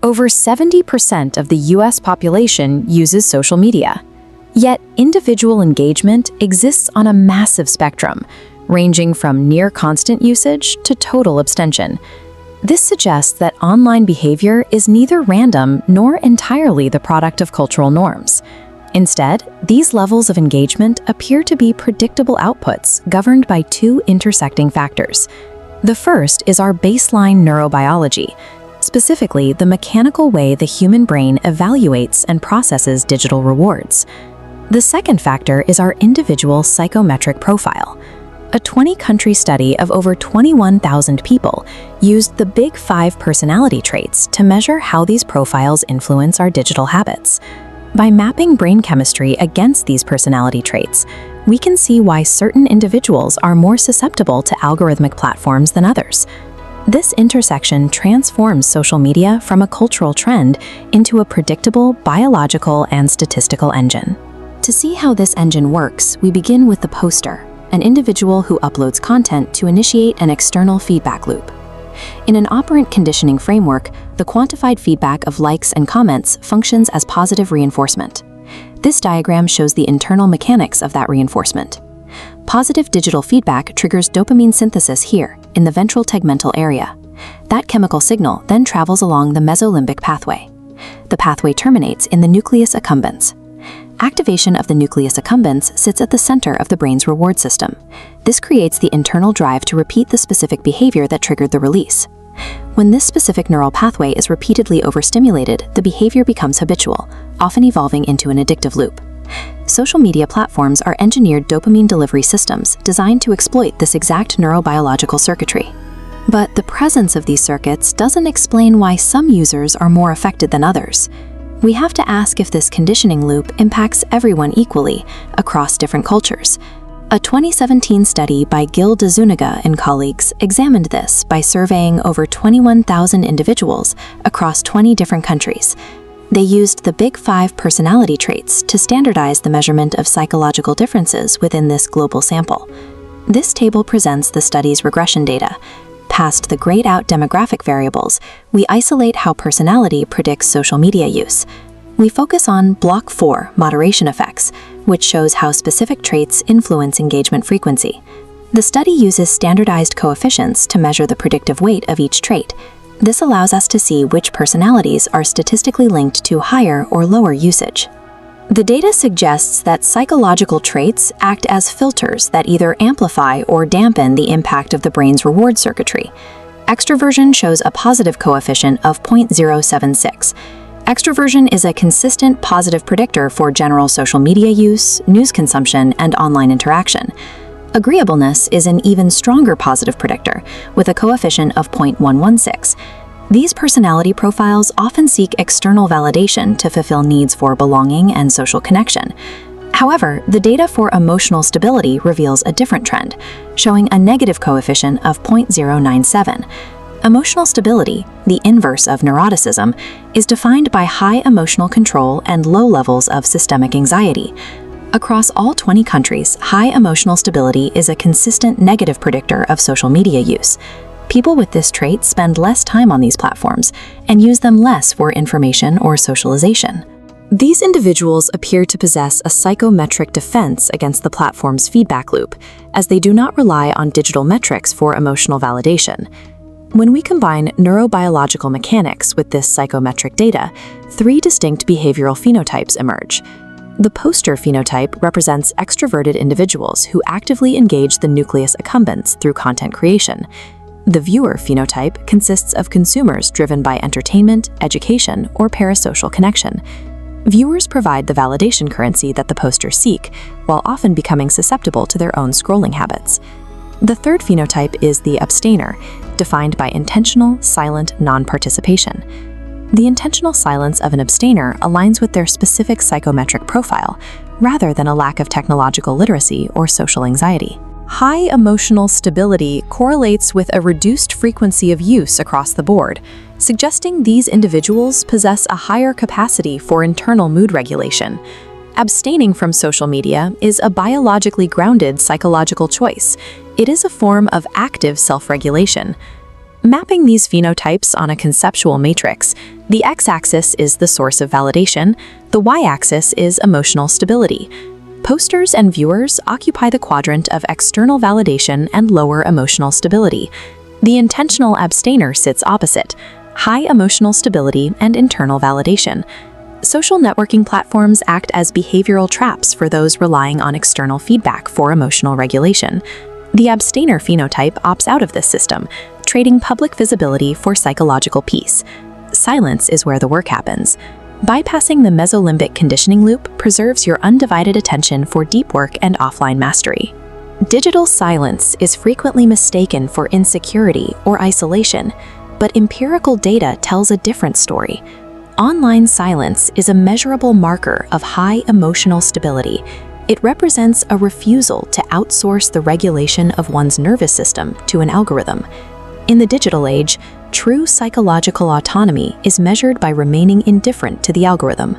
Over 70% of the US population uses social media. Yet, individual engagement exists on a massive spectrum, ranging from near constant usage to total abstention. This suggests that online behavior is neither random nor entirely the product of cultural norms. Instead, these levels of engagement appear to be predictable outputs governed by two intersecting factors. The first is our baseline neurobiology, specifically the mechanical way the human brain evaluates and processes digital rewards. The second factor is our individual psychometric profile. A 20-country study of over 21,000 people used the Big Five personality traits to measure how these profiles influence our digital habits. By mapping brain chemistry against these personality traits, we can see why certain individuals are more susceptible to algorithmic platforms than others. This intersection transforms social media from a cultural trend into a predictable biological and statistical engine. To see how this engine works, we begin with the poster, an individual who uploads content to initiate an external feedback loop. In an operant conditioning framework, the quantified feedback of likes and comments functions as positive reinforcement. This diagram shows the internal mechanics of that reinforcement. Positive digital feedback triggers dopamine synthesis here, in the ventral tegmental area. That chemical signal then travels along the mesolimbic pathway. The pathway terminates in the nucleus accumbens. Activation of the nucleus accumbens sits at the center of the brain's reward system. This creates the internal drive to repeat the specific behavior that triggered the release. When this specific neural pathway is repeatedly overstimulated, the behavior becomes habitual, often evolving into an addictive loop. Social media platforms are engineered dopamine delivery systems designed to exploit this exact neurobiological circuitry. But the presence of these circuits doesn't explain why some users are more affected than others. We have to ask if this conditioning loop impacts everyone equally across different cultures. A 2017 study by Gil de Zuniga and colleagues examined this by surveying over 21,000 individuals across 20 different countries. They used the Big Five personality traits to standardize the measurement of psychological differences within this global sample. This table presents the study's regression data. Past the grayed-out demographic variables, we isolate how personality predicts social media use. We focus on Block 4, moderation effects, which shows how specific traits influence engagement frequency. The study uses standardized coefficients to measure the predictive weight of each trait. This allows us to see which personalities are statistically linked to higher or lower usage. The data suggests that psychological traits act as filters that either amplify or dampen the impact of the brain's reward circuitry. Extroversion shows a positive coefficient of 0.076. Extroversion is a consistent positive predictor for general social media use, news consumption, and online interaction. Agreeableness is an even stronger positive predictor, with a coefficient of 0.116. These personality profiles often seek external validation to fulfill needs for belonging and social connection. However, the data for emotional stability reveals a different trend, showing a negative coefficient of 0.097. Emotional stability, the inverse of neuroticism, is defined by high emotional control and low levels of systemic anxiety. Across all 20 countries, high emotional stability is a consistent negative predictor of social media use. People with this trait spend less time on these platforms and use them less for information or socialization. These individuals appear to possess a psychometric defense against the platform's feedback loop, as they do not rely on digital metrics for emotional validation. When we combine neurobiological mechanics with this psychometric data, three distinct behavioral phenotypes emerge. The poster phenotype represents extroverted individuals who actively engage the nucleus accumbens through content creation. The viewer phenotype consists of consumers driven by entertainment, education, or parasocial connection. Viewers provide the validation currency that the posters seek, while often becoming susceptible to their own scrolling habits. The third phenotype is the abstainer, defined by intentional, silent non-participation. The intentional silence of an abstainer aligns with their specific psychometric profile, rather than a lack of technological literacy or social anxiety. High emotional stability correlates with a reduced frequency of use across the board, suggesting these individuals possess a higher capacity for internal mood regulation. Abstaining from social media is a biologically grounded psychological choice. It is a form of active self-regulation. Mapping these phenotypes on a conceptual matrix, the x-axis is the source of validation, the y-axis is emotional stability. Posters and viewers occupy the quadrant of external validation and lower emotional stability. The intentional abstainer sits opposite, high emotional stability and internal validation. Social networking platforms act as behavioral traps for those relying on external feedback for emotional regulation. The abstainer phenotype opts out of this system, trading public visibility for psychological peace. Silence is where the work happens. Bypassing the mesolimbic conditioning loop preserves your undivided attention for deep work and offline mastery. Digital silence is frequently mistaken for insecurity or isolation, but empirical data tells a different story. Online silence is a measurable marker of high emotional stability. It represents a refusal to outsource the regulation of one's nervous system to an algorithm. In the digital age, true psychological autonomy is measured by remaining indifferent to the algorithm.